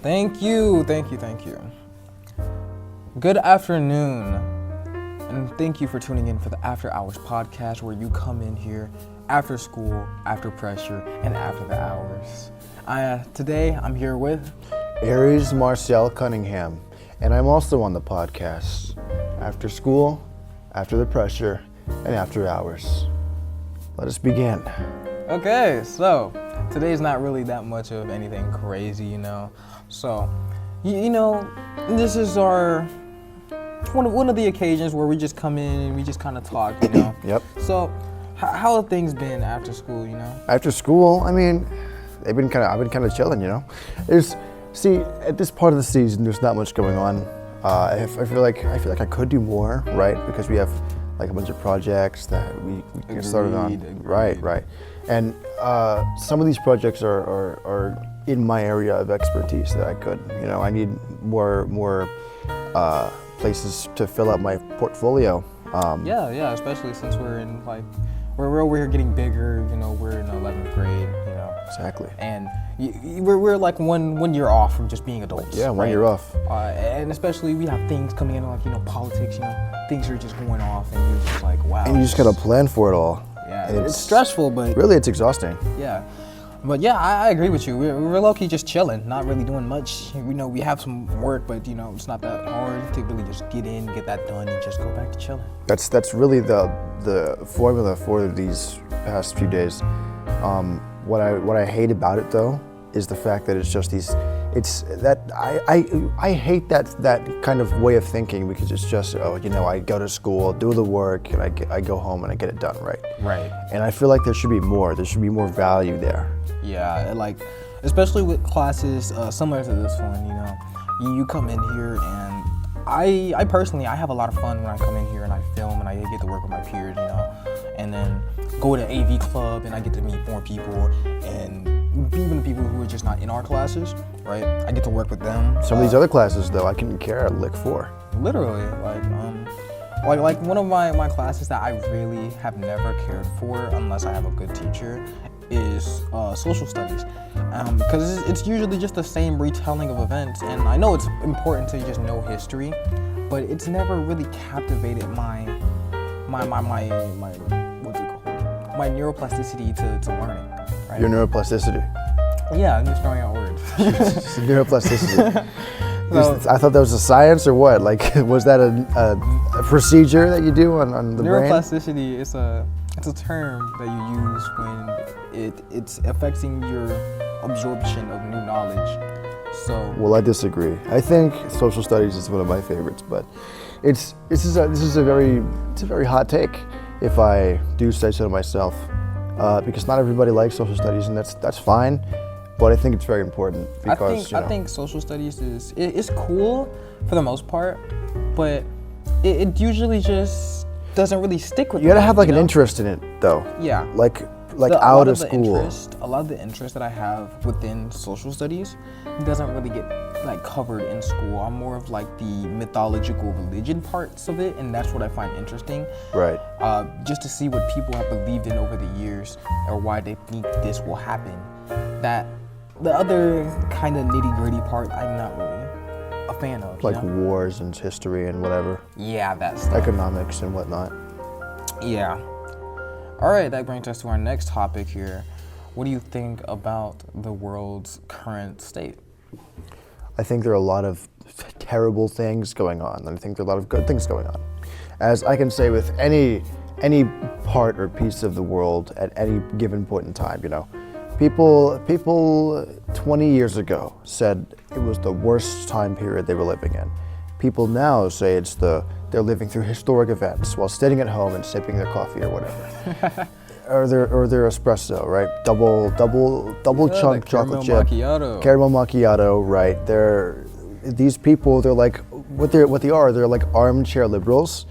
Thank you. Good afternoon, and thank you for tuning in for the After Hours podcast, where you come in here after school, after pressure, and after the hours. Today, I'm here with Aries Marcel Cunningham, and I'm also on the podcast after school, after the pressure, and after hours. Let us begin. Okay, so today's not really that much of anything crazy, So, this is our one of the occasions where we just come in and we just kind of talk, Yep. So, how have things been after school, After school, I've been kind of chilling, at this part of the season, there's not much going on. I feel like I could do more, right? Because we have like a bunch of projects that we get started on. Agreed. Right. And some of these projects are in my area of expertise that I could, I need more places to fill out my portfolio. Yeah, especially since we're in we're over here getting bigger, we're in 11th grade, Exactly. And we're like one year off from just being adults. Yeah, 1 right? year off. And especially we have things coming in like, politics, things are just going off and you're just like, wow. And you just gotta plan for it all. Yeah, And it's stressful, but really it's exhausting. yeah. But yeah, I agree with you. We're low-key just chilling, not really doing much. We have some work, but it's not that hard to really just get that done and just go back to chilling. That's really the formula for these past few days. What I hate about it though is the fact that it's just I hate that kind of way of thinking, because it's just I go to school, do the work, and I go home and I get it done, right? Right. And I feel like there should be more. There should be more value there. Yeah, especially with classes similar to this one, you come in here, and I personally, I have a lot of fun when I come in here and I film and I get to work with my peers, and then go to AV club and I get to meet more people, and even the people who are just not in our classes, right? I get to work with them. Some of these other classes though, I couldn't care a lick for. Literally, like one of my classes that I really have never cared for unless I have a good teacher is social studies, because it's usually just the same retelling of events, and I know it's important to just know history, but it's never really captivated my what's it called? My neuroplasticity to learning. Right? Your neuroplasticity. Yeah, I'm just throwing out words. It's neuroplasticity. So, I thought that was a science or what? Like, was that a procedure that you do on the brain? Neuroplasticity is it's a term that you use when it's affecting your absorption of new knowledge. So. Well, I disagree. I think social studies is one of my favorites, but this is a very hot take, if I do say so myself, because not everybody likes social studies, and that's fine. But I think it's very important because I think social studies is cool for the most part, but it usually just doesn't really stick with you gotta me, have like an interest in it though. Yeah. Like out of school. A lot of the interest that I have within social studies doesn't really get covered in school. I'm more of like the mythological religion parts of it, and that's what I find interesting. Right. Just to see what people have believed in over the years, or why they think this will happen. That the other kind of nitty-gritty part, I'm not really a fan of. Like wars and history and whatever. Yeah, that stuff. Economics and whatnot. Yeah. All right, that brings us to our next topic here. What do you think about the world's current state? I think there are a lot of terrible things going on, and I think there are a lot of good things going on. As I can say with any part or piece of the world at any given point in time, People 20 years ago said it was the worst time period they were living in. People now say they're living through historic events while sitting at home and sipping their coffee or whatever. or their espresso, right? Double chunk chocolate chip. Caramel macchiato, right? These people, they're like what they are. They're like armchair liberals,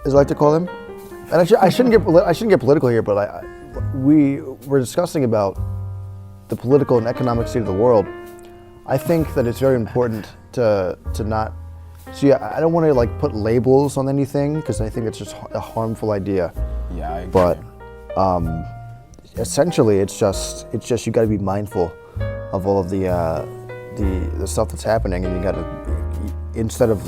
as I like to call them. And I shouldn't get political here, but we're discussing about the political and economic state of the world. I think that it's very important to not see. I don't want to put labels on anything, because I think it's just a harmful idea. Yeah, I agree. But essentially, it's just you got to be mindful all of the stuff that's happening, and you gotta, instead of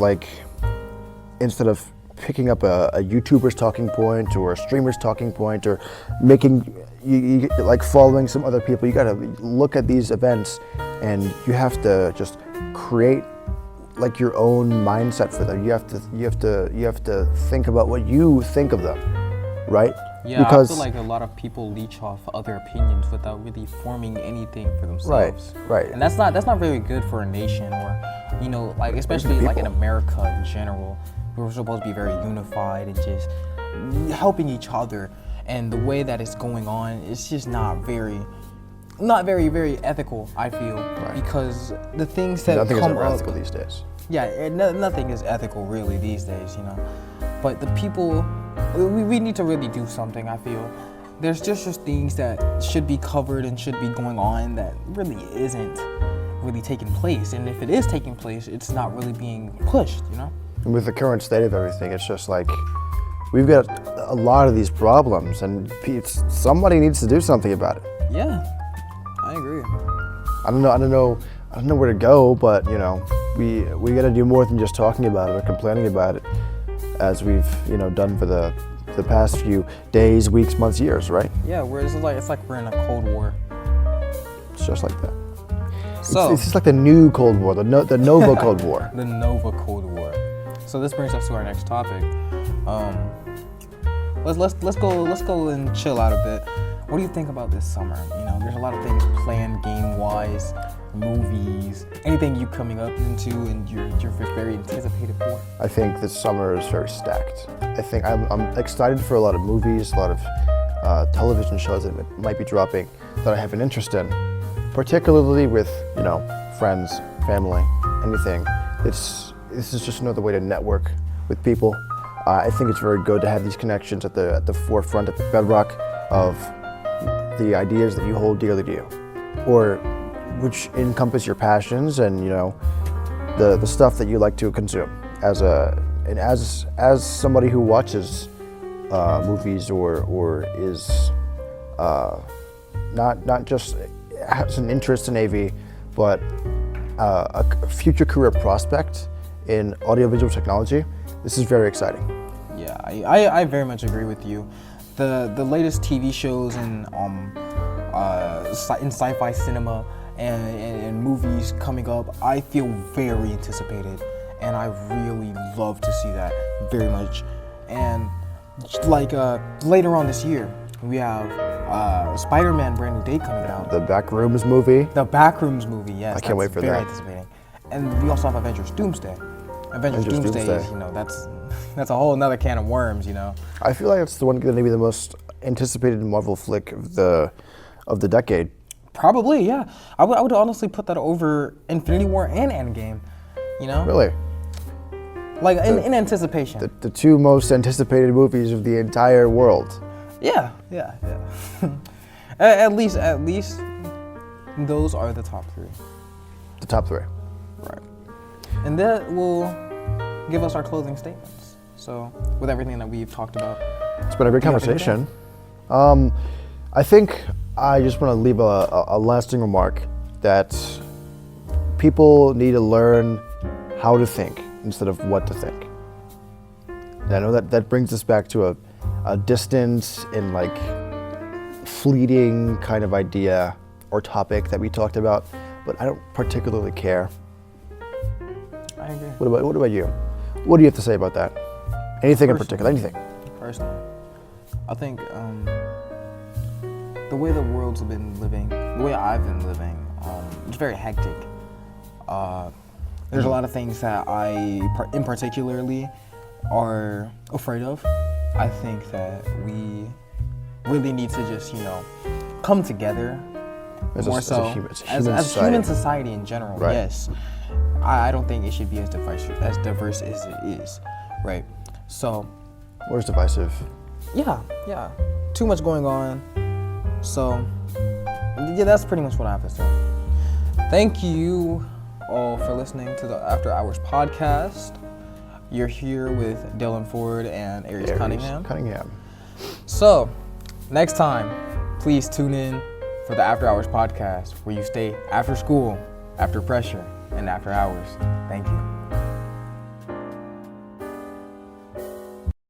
picking up a YouTuber's talking point or a streamer's talking point or making you like following some other people, you gotta look at these events and you have to just create like your own mindset for them. You have to think about what you think of them, right? Yeah, because I feel like a lot of people leech off other opinions without really forming anything for themselves. Right. And that's not very good for a nation, or like especially like in America in general. We're supposed to be very unified and just helping each other. And the way that it's going on, it's just not very, very ethical, I feel. Right. Because the things that nothing come is ever up, ethical these days. Yeah, nothing is ethical really these days, But the people, we need to really do something, I feel. There's just things that should be covered and should be going on that really isn't really taking place. And if it is taking place, it's not really being pushed, And with the current state of everything, it's just like we've got a lot of these problems, and somebody needs to do something about it. Yeah, I agree. I don't know where to go, but we got to do more than just talking about it or complaining about it, as we've done for the past few days, weeks, months, years, right? Yeah, it's like we're in a Cold War. It's just like that. So it's just like the new Cold War, the Nova Cold War. The Nova Cold War. So this brings us to our next topic. Let's go and chill out a bit. What do you think about this summer? There's a lot of things planned game-wise, movies, anything you coming up into and you're very anticipated for? I think this summer is very stacked. I think I'm excited for a lot of movies, a lot of television shows that might be dropping that I have an interest in, particularly with friends, family, anything. This is just another way to network with people. I think it's very good to have these connections at the forefront, at the bedrock of the ideas that you hold dearly to you, or which encompass your passions and the stuff that you like to consume as somebody who watches movies or is not just has an interest in AV, but a future career prospect in audiovisual technology. This is very exciting. Yeah, I very much agree with you. The latest TV shows and in sci-fi cinema and movies coming up, I feel very anticipated, and I really love to see that very much. And like later on this year, we have Spider-Man Brand New Day coming out. The Backrooms movie. The Backrooms movie, yes. I can't wait for very that. Anticipating. And we also have Avengers Doomsday. Avengers Doomsday is, that's a whole another can of worms, I feel like it's the one going to be the most anticipated Marvel flick of the decade. Probably, yeah. I would honestly put that over Infinity War and Endgame, Really? Like in anticipation. The two most anticipated movies of the entire world. Yeah. At least those are the top three. The top three. Right. And that will give us our closing statements. So, with everything that we've talked about. It's been a great conversation. I think I just want to leave a lasting remark that people need to learn how to think instead of what to think. And I know that brings us back to a distant and like fleeting kind of idea or topic that we talked about, but I don't particularly care. I agree. What about you? What do you have to say about that? Anything in particular? Anything? Personally, I think the way the world's been living, the way I've been living, it's very hectic. There's a lot of things that I, in particularly, are afraid of. I think that we really need to just, come together as human society in general. Right. Yes, I don't think it should be as diverse as it is, right? So, where's divisive? Yeah. Too much going on. So, yeah, that's pretty much what I have to say. Thank you all for listening to the After Hours podcast. You're here with Dylan Ford and Aries Cunningham. Cunningham. So, next time, please tune in for the After Hours podcast, where you stay after school, after pressure, and after hours. Thank you.